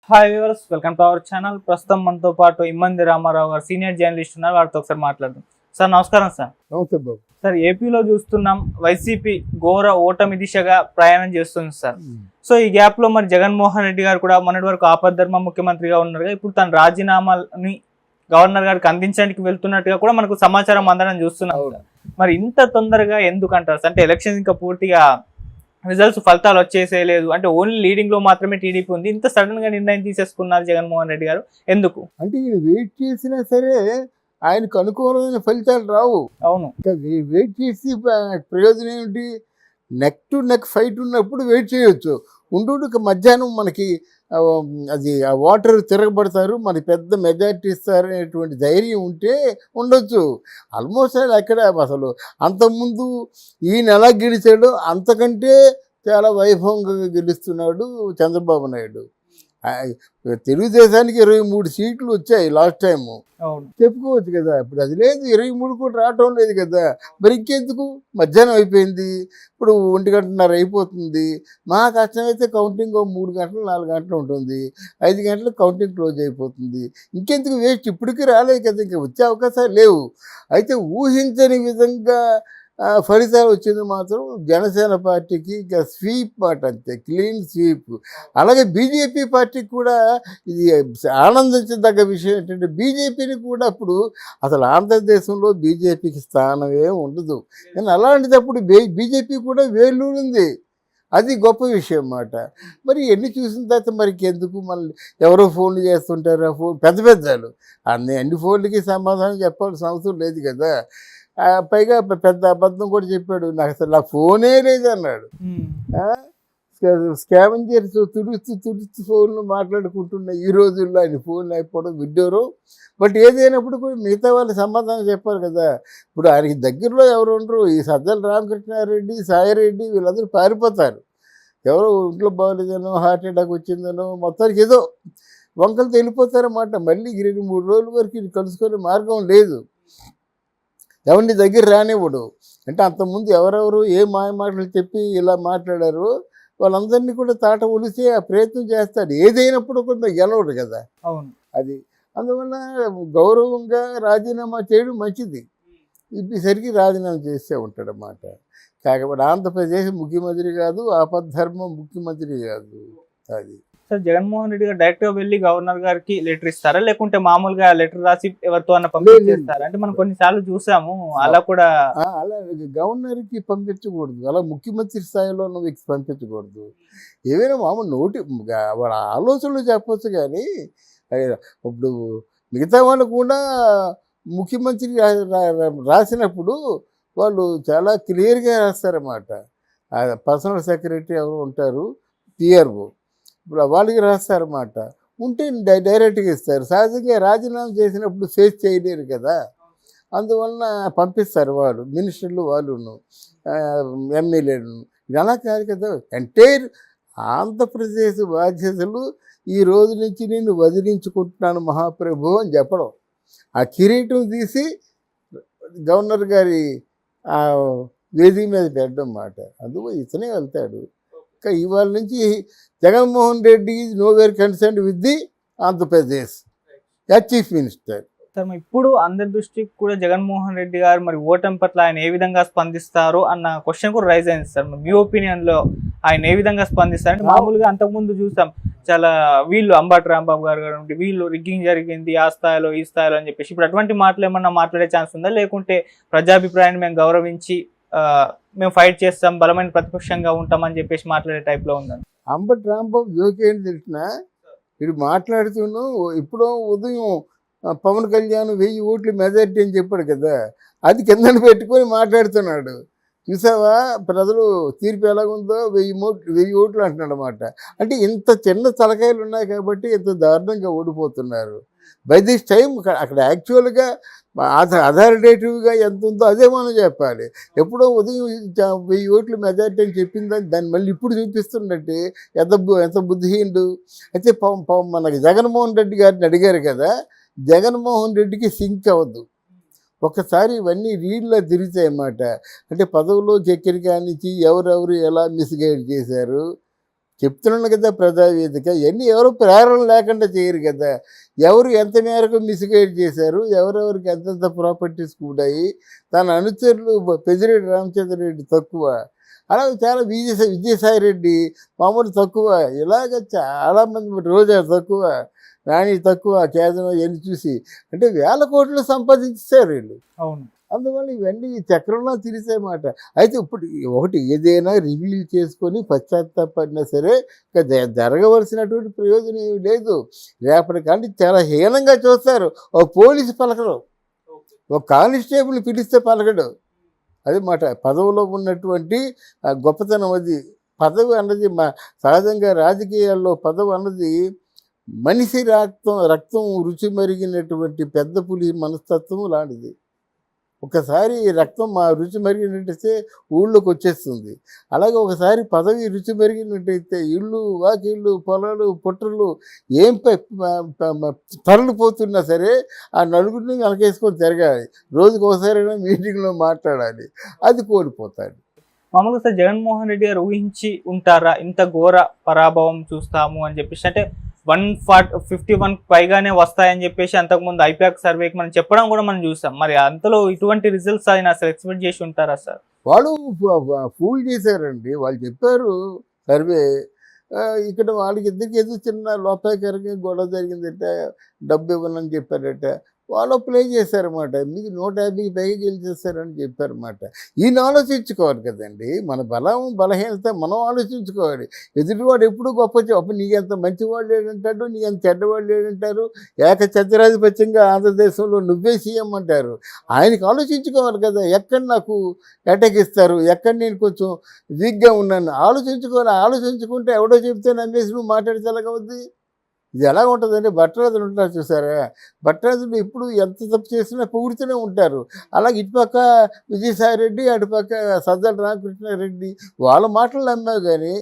Hi viewers, welcome to our channel. ప్రస్తుతం మనతో పాటు ఇమ్మంది రామారావు గారు సీనియర్ జర్నలిస్ట్ ఉన్నారు. వారితో ఒకసారి మాట్లాడదాం. సార్ నమస్కారం. సార్ నమస్తే బాబు. సార్, ఏపీలో చూస్తున్నాం వైసీపీ ఘోర ఓటమి దిశగా ప్రయాణం చేస్తుంది సార్. సో ఈ గ్యాప్ లో మరి జగన్మోహన్ రెడ్డి గారు కూడా మొన్నటి వరకు ఆపద్ధర్మ ముఖ్యమంత్రిగా ఉన్నారు. ఇప్పుడు తన రాజీనామాని గవర్నర్ గారికి అందించడానికి వెళ్తున్నట్టుగా కూడా మనకు సమాచారం అందడం చూస్తున్నాం. మరి ఇంత తొందరగా ఎందుకంటారు సార్? అంటే ఎలక్షన్ ఇంకా పూర్తిగా రిజల్ట్స్ ఫలితాలు వచ్చేసేయలేదు, అంటే ఓన్లీ లీడింగ్ లో మాత్రమే టీడీపీ ఉంది. ఇంత సడన్ గా నిర్ణయం తీసేసుకున్నారు జగన్మోహన్ రెడ్డి గారు, ఎందుకు? అంటే ఈయన వెయిట్ చేసినా సరే ఆయనకు అనుకూలమైన ఫలితాలు రావు. అవును, ఇంకా వెయిట్ చేసి ప్రయోజనం ఏమిటి? నెక్ టు నెక్ ఫైట్ ఉన్నప్పుడు వెయిట్ చేయొచ్చు. ఉండు మధ్యాహ్నం మనకి అది ఆ వాటర్ తిరగబడతారు, మనకి పెద్ద మెజారిటీ ఇస్తారు అనేటువంటి ధైర్యం ఉంటే ఉండొచ్చు. ఆల్మోస్ట్ అక్కడ అసలు అంతకుముందు ఈయన ఎలా గెలిచాడో అంతకంటే చాలా వైభవంగా గెలుస్తున్నాడు చంద్రబాబు నాయుడు. తెలుగుదేశానికి 23 సీట్లు వచ్చాయి లాస్ట్ టైము, చెప్పుకోవచ్చు కదా. ఇప్పుడు అది లేదు, 23 కూడా రావటం లేదు కదా. మరి ఇంకెందుకు? మధ్యాహ్నం అయిపోయింది, ఇప్పుడు 1:30 అయిపోతుంది. మా కష్టమైతే కౌంటింగ్ 3 గంటలు 4 గంటలు ఉంటుంది, 5 గంటలకు కౌంటింగ్ క్లోజ్ అయిపోతుంది. ఇంకెందుకు వేస్ట్? ఇప్పటికీ రాలేదు కదా, ఇంకా వచ్చే అవకాశాలు లేవు. అయితే ఊహించని విధంగా ఫలితాలు వచ్చింది మాత్రం జనసేన పార్టీకి ఇంకా స్వీప్ మాట, అంతే, క్లీన్ స్వీప్. అలాగే బీజేపీ పార్టీకి కూడా ఇది ఆనందించదగ్గ విషయం ఏంటంటే బీజేపీని కూడా అప్పుడు అసలు ఆంధ్రదేశంలో బీజేపీకి స్థానమే ఉండదు. కానీ అలాంటిదప్పుడు బీజేపీ కూడా వేలూరుంది. అది గొప్ప విషయం అన్నమాట. మరి ఎన్ని చూసిన తర్వాత మరికి ఎందుకు? మళ్ళీ ఎవరో ఫోన్లు చేస్తుంటారు, ఆ ఫోన్ పెద్దలు అన్ని ఫోన్లకి సమాధానం చెప్పాల్సిన అవసరం లేదు కదా. పైగా పెద్ద అబద్ధం కూడా చెప్పాడు, నాకు ఫోనే లేదన్నాడు. స్కావెంజర్స్ తుడుస్తూ ఫోన్లు మాట్లాడుకుంటున్న ఈ రోజుల్లో ఆయన ఫోన్లు అయిపోవడం విడ్డూరు. బట్ ఏదైనప్పుడు కూడా మిగతా వాళ్ళు సమాధానం చెప్పాలి కదా. ఇప్పుడు ఆయనకి దగ్గరలో ఎవరు ఉండరు. ఈ సజ్జల రామకృష్ణారెడ్డి, సాయిరెడ్డి వీళ్ళందరూ పారిపోతారు. ఎవరో ఇంట్లో బాగోలేదనో, హార్ట్ అటాక్ వచ్చిందనో, మొత్తానికి ఏదో వంకలతో వెళ్ళిపోతారన్నమాట. మళ్ళీ 2-3 రోజుల వరకు కలుసుకునే మార్గం లేదు. ఎవరిని దగ్గర రానివ్వడు. అంటే అంతకుముందు ఎవరెవరు ఏ మాయ మాటలు చెప్పి ఇలా మాట్లాడారు వాళ్ళందరినీ కూడా తాట ఒలిసే ఆ ప్రయత్నం చేస్తాడు. ఏదైనప్పుడు కూడా గెలవడు కదా. అవును, అది అందువల్ల గౌరవంగా రాజీనామా చేయడం మంచిది. ఇప్పటిసరికి రాజీనామా చేస్తూ ఉంటాడన్నమాట. కాకపోతే ఆంధ్రప్రదేశ్ ముఖ్యమంత్రి కాదు, ఆపద్ధర్మ ముఖ్యమంత్రి కాదు. అది సార్, జగన్మోహన్ రెడ్డి గారు డైరెక్ట్ గా వెళ్ళి గవర్నర్ గారికి లెటర్ ఇస్తారా, లేకుంటే మామూలుగా లెటర్ రాసి ఎవరితో అన్న పంపించేస్తారా? అంటే మనం కొన్నిసార్లు చూసాము అలా కూడా. అలా గవర్నర్కి పంపించకూడదు, అలా ముఖ్యమంత్రి స్థాయిలో ఉన్న వ్యక్తి పంపించకూడదు. ఏవైనా మామూలు వాళ్ళ ఆలోచనలు చెప్పచ్చు. కానీ ఇప్పుడు మిగతా వాళ్ళు కూడా ముఖ్యమంత్రి రాసినప్పుడు వాళ్ళు చాలా క్లియర్గా రాస్తారన్నమాట. పర్సనల్ సెక్రటరీ ఎవరు ఉంటారు, పిఆర్ఓ, ఇప్పుడు వాళ్ళకి రాస్తారన్నమాట. ఉంటే డైరెక్ట్గా ఇస్తారు. సహజంగా రాజీనామా చేసినప్పుడు ఫేస్ చేయలేరు కదా, అందువలన పంపిస్తారు వాళ్ళు, మినిస్టర్లు వాళ్ళును, ఎమ్మెల్యేలను. ఇలా కాదు కదా, ఎంటైర్ ఆంధ్రప్రదేశ్ బాధ్యతలు ఈ రోజు నుంచి నేను వదిలించుకుంటున్నాను మహాప్రభు అని చెప్పడం, ఆ కిరీటం తీసి గవర్నర్ గారి వేదిక మీద పెట్టడం మాట. అందువల్ల ఇతనే వెళ్తాడు. ఇవాళ నుంచి Jaganmohan Reddy is nowhere concerned with the Andhra Pradesh as chief minister. Sir, ఇప్పుడు అందరి దృష్టికి కూడా జగన్మోహన్ రెడ్డి గారు మరి ఓటమి పట్ల ఆయన ఏ విధంగా స్పందిస్తారు అన్న క్వశ్చన్ కూడా రైజ్ అయింది సార్. మీ ఒపీనియన్ లో ఆయన ఏ విధంగా స్పందిస్తారు? అంటే మామూలుగా అంతకుముందు చూసాం చాలా వీళ్ళు అంబటి రాంబాబు గారు వీళ్ళు రిగ్గింగ్ జరిగింది ఆ స్థాయిలో ఈ స్థాయిలో అని చెప్పేసి. ఇప్పుడు అటువంటి మాటలు ఏమన్నా మాట్లాడే ఛాన్స్ ఉందా, లేకుంటే ప్రజాభిప్రాయాన్ని మేము గౌరవించి మేము ఫైట్ చేస్తాం, బలమైన ప్రతిపక్షంగా ఉంటామని చెప్పేసి మాట్లాడే టైప్లో ఉందని? అంబటి రాంబాబు జోకేంటి తెలిసిన, వీడు మాట్లాడుతూను ఇప్పుడు ఉదయం పవన్ కళ్యాణ్ 1000 ఓట్లు మెజారిటీ అని చెప్పాడు కదా, అది కిందన పెట్టుకొని మాట్లాడుతున్నాడు. చూసావా ప్రజలు తీర్పు ఎలాగుందో, 1000 ఓట్లు అంటున్నాడు అన్నమాట. అంటే ఇంత చిన్న తలకాయలు ఉన్నాయి కాబట్టి ఇంత దారుణంగా ఓడిపోతున్నారు. బై దిస్ టైం అక్కడ యాక్చువల్గా అథారిటేటివ్గా ఎంత ఉందో అదే మనం చెప్పాలి. ఎప్పుడో ఉదయం 1000 ఓట్లు మెజారిటీ అని చెప్పిందని దాన్ని మళ్ళీ ఇప్పుడు చూపిస్తున్నట్టే ఎంత బుద్ధిహీనుడు. అయితే మనకి జగన్మోహన్ రెడ్డి గారిని అడిగారు కదా, జగన్మోహన్ రెడ్డికి సింక్ అవ్వద్దు. ఒకసారి ఇవన్నీ రీడ్లో తిరుగుతాయి అన్నమాట. అంటే పదవిలో ఎక్కిన కానించి ఎవరెవరు ఎలా మిస్గైడ్ చేశారు, చెప్తున్నాను కదా ప్రజావేదిక, ఇవన్నీ ఎవరు ప్రేరణ లేకుండా చేయరు కదా. ఎవరు ఎంత మేరకు మిస్గైడ్ చేశారు, ఎవరెవరికి ఎంతెంత ప్రాపర్టీస్ కూడాయి, తన అనుచరులు పెద్దిరెడ్డి రామచంద్రరెడ్డి తక్కువ, అలాగే చాలా విజయసాయి రెడ్డి మామూలు తక్కువ, ఇలాగ చాలామంది రోజా తక్కువ, రాణి తక్కువ, కేంద్రం ఇవన్నీ చూసి అంటే 1000 కోట్లు సంపాదించారు వీళ్ళు. అవును. అందువల్ల ఇవన్నీ చక్రంలో తిరిసే మాట. అయితే ఇప్పుడు ఒకటి ఏదైనా రివీల్ చేసుకొని పశ్చాత్తాపడినా సరే ఇక జరగవలసినటువంటి ప్రయోజనం ఏమి లేదు. రేపటికంటే చాలా హీనంగా చూస్తారు. ఓ పోలీసు పలకడు, ఒక కానిస్టేబుల్ పిలిస్తే పలకడు. అది మాట పదవిలో ఉన్నటువంటి గొప్పతనం అది. పదవి అన్నది సహజంగా రాజకీయాల్లో పదవి అన్నది మనిషి రక్తం రుచి మరిగినటువంటి పెద్ద పులి మనస్తత్వం లాంటిది. ఒకసారి రక్తం రుచి మరిగినట్టయితే ఊళ్ళోకి వచ్చేస్తుంది. అలాగే ఒకసారి పదవి రుచి మరిగినట్టయితే ఇళ్ళు, వాకిళ్ళు, పొలాలు, పుట్టలు ఏం తరలిపోతున్నా సరే ఆ నలుగురిని వెనకేసుకొని తిరగాలి. రోజుకి ఒకసారైనా మీటింగ్లో మాట్లాడాలి. అది కోల్పోతాడు. మామూలుగా సార్ జగన్మోహన్ రెడ్డి గారు ఊహించి ఉంటారా ఇంత ఘోర పరాభవం చూస్తాము అని చెప్పేసి? అంటే 151 పైగానే వస్తాయని చెప్పేసి అంతకుముందు ఐపాక్ సర్వేకి మనం చెప్పడం కూడా మనం చూసాం. మరి అంతలో ఇటువంటి రిజల్ట్స్ ఆయన అసలు ఎక్స్పెక్ట్ చేసి ఉంటారా సార్? వాళ్ళు ఫూల్ చేశారండి. వాళ్ళు చెప్పారు సర్వే, ఇక్కడ వాళ్ళకి ఇద్దరికి ఏదో చిన్న లోపాకరంగా గొడవ జరిగిందట, డబ్బు ఇవ్వనని చెప్పారట. వాళ్ళు ప్లే చేశారన్నమాట. మీకు 150 పైగా గెలిచేస్తారని చెప్పారన్నమాట. ఈయన ఆలోచించుకోవాలి కదండి. మన బలహీనత మనం ఆలోచించుకోవాలి. ఎదుటివాడు ఎప్పుడు గొప్ప అప్పుడు నీకెంత మంచివాళ్ళు లేడంటాడు, నీకెంత చెడ్డవాళ్ళు లేడంటారు. ఏకఛత్రాధిపత్యంగా ఆంధ్రదేశంలో నువ్వే సీఎం అంటారు. ఆయనకి ఆలోచించుకోవాలి కదా, ఎక్కడ నాకు అటాక్ ఇస్తారు, ఎక్కడ నేను కొంచెం వీక్గా ఉన్నాను ఆలోచించుకోవాలి. ఆలోచించుకుంటే ఎవడో చెప్తే నమ్మేసి నువ్వు మాట్లాడితే ఎలాగవుద్ది? ఇది ఎలా ఉంటుందండి? భట్టరాజులు ఉంటారు చూసారా, భట్టరాజులు ఎప్పుడు ఎంత తప్పు చేసినా పొగుడుతూనే ఉంటారు. అలాగే ఇటుపక్క విజయసాయి రెడ్డి, అటుపక్క సజ్జల రామకృష్ణారెడ్డి వాళ్ళ మాటలు నమ్మావు కానీ,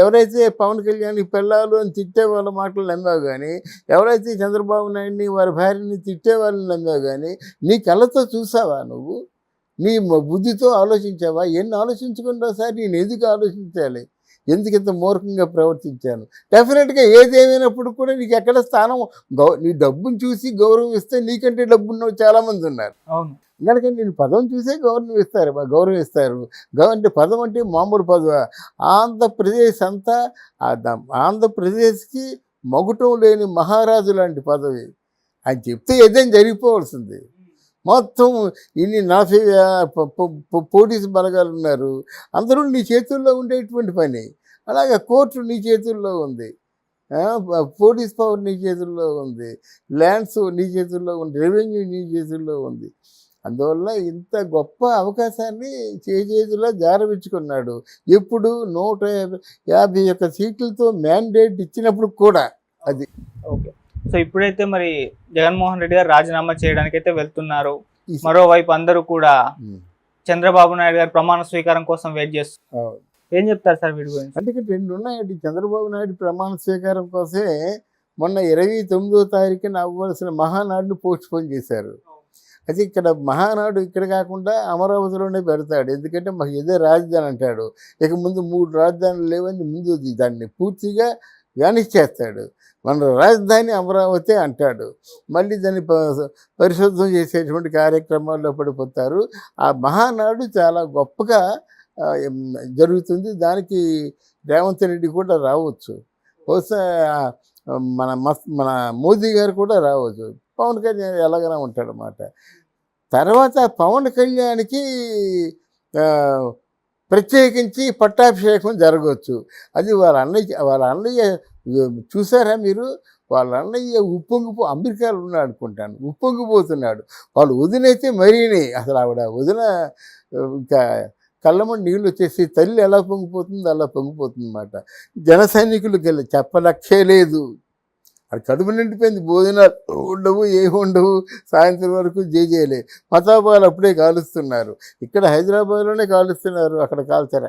ఎవరైతే పవన్ కళ్యాణ్ పెళ్ళాలు అని తిట్టే వాళ్ళ మాటలు నమ్మావు కానీ, ఎవరైతే చంద్రబాబు నాయుడిని వారి భార్యని తిట్టే వాళ్ళని నమ్మావు కానీ, నీ కళ్ళతో చూసావా నువ్వు? నీ బుద్ధితో ఆలోచించావా? ఎన్ని ఆలోచించుకుంటా సార్, నేను ఎందుకు ఆలోచించాలి, ఎందుకు ఇంత మూర్ఖంగా ప్రవర్తించాను? డెఫినెట్గా ఏదేమైనప్పుడు కూడా నీకు ఎక్కడ స్థానం, నీ డబ్బును చూసి గౌరవం ఇస్తే నీకంటే డబ్బున్న చాలామంది ఉన్నారు. అవును. కనుక నేను పదం చూసే గౌరవిస్తారు. అంటే పదం అంటే మామూలు పదవ. ఆంధ్రప్రదేశ్ అంతా ఆంధ్రప్రదేశ్కి మగుటం లేని మహారాజు లాంటి పదవి. అని చెప్తే ఏదైనా జరిగిపోవాల్సింది. మొత్తం ఇన్ని 40 పోలీసు బలగాలు ఉన్నారు, అందరూ నీ చేతుల్లో ఉండేటువంటి పని. అలాగే కోర్టు నీ చేతుల్లో ఉంది, పోలీస్ పవర్ నీ చేతుల్లో ఉంది, ల్యాండ్స్ నీ చేతుల్లో ఉంది, రెవెన్యూ నీ చేతుల్లో ఉంది. అందువల్ల ఇంత గొప్ప అవకాశాన్ని చేతిలో జారవించుకున్నాడు. ఎప్పుడు 151 సీట్లతో మ్యాండేట్ ఇచ్చినప్పుడు కూడా. అది ఓకే. సో ఇప్పుడైతే మరి జగన్మోహన్ రెడ్డి గారు రాజీనామా చేయడానికి అయితే వెళ్తున్నారు. మరోవైపు అందరూ కూడా చంద్రబాబు నాయుడు గారి ప్రమాణ స్వీకారం కోసం వెయిట్ చేస్తున్నారు. ఏం చెప్తారు సార్ వీడి గురించి? అంటే ఇక్కడ 2 ఉన్నాయండి. చంద్రబాబు నాయుడు ప్రమాణ స్వీకారం కోసమే మొన్న 29వ తారీఖున అవ్వాల్సిన మహానాడును పోస్ట్పోన్ చేశారు. అయితే ఇక్కడ మహానాడు ఇక్కడ కాకుండా అమరావతిలోనే పెడతాడు. ఎందుకంటే మాకు ఇదే రాజధాని అంటాడు. ఇక ముందు 3 రాజధానులు లేవని ముందు దాన్ని పూర్తిగా వ్యానిష్ చేస్తాడు. మన రాజధాని అమరావతి అంటాడు. మళ్ళీ దాన్ని పరిశోధన చేసేటువంటి కార్యక్రమాల్లో పడిపోతారు. ఆ మహానాడు చాలా గొప్పగా జరుగుతుంది. దానికి రేవంత్ రెడ్డి కూడా రావచ్చు, బహుశా మన మోదీ గారు కూడా రావచ్చు, పవన్ కళ్యాణ్ ఎలాగైనా ఉంటాడనమాట. తర్వాత పవన్ కళ్యాణ్కి ప్రత్యేకించి పట్టాభిషేకం జరగవచ్చు. అది వాళ్ళ అన్నయ్య చూసారా మీరు? వాళ్ళ అన్నయ్య అమెరికాలో ఉన్నాడు అనుకుంటాను, ఉప్పొంగిపోతున్నాడు. వాళ్ళు వదినైతే మరీనే అసలు ఆవిడ వదిన ఇంకా కళ్ళమని నీళ్ళు వచ్చేసి తల్లి ఎలా పొంగిపోతుందో అలా పొంగిపోతుంది అన్నమాట. జన సైనికులకు వెళ్ళి చెప్పలక్షే లేదు. అది కడుపు నిండిపోయింది. భోజనాలు ఉండవు, ఏమి ఉండవు, సాయంత్రం వరకు జేజేలే. మతాబాలు అప్పుడే కాలుస్తున్నారు. ఇక్కడ హైదరాబాద్లోనే కాలుస్తున్నారు, అక్కడ కాల్చరా.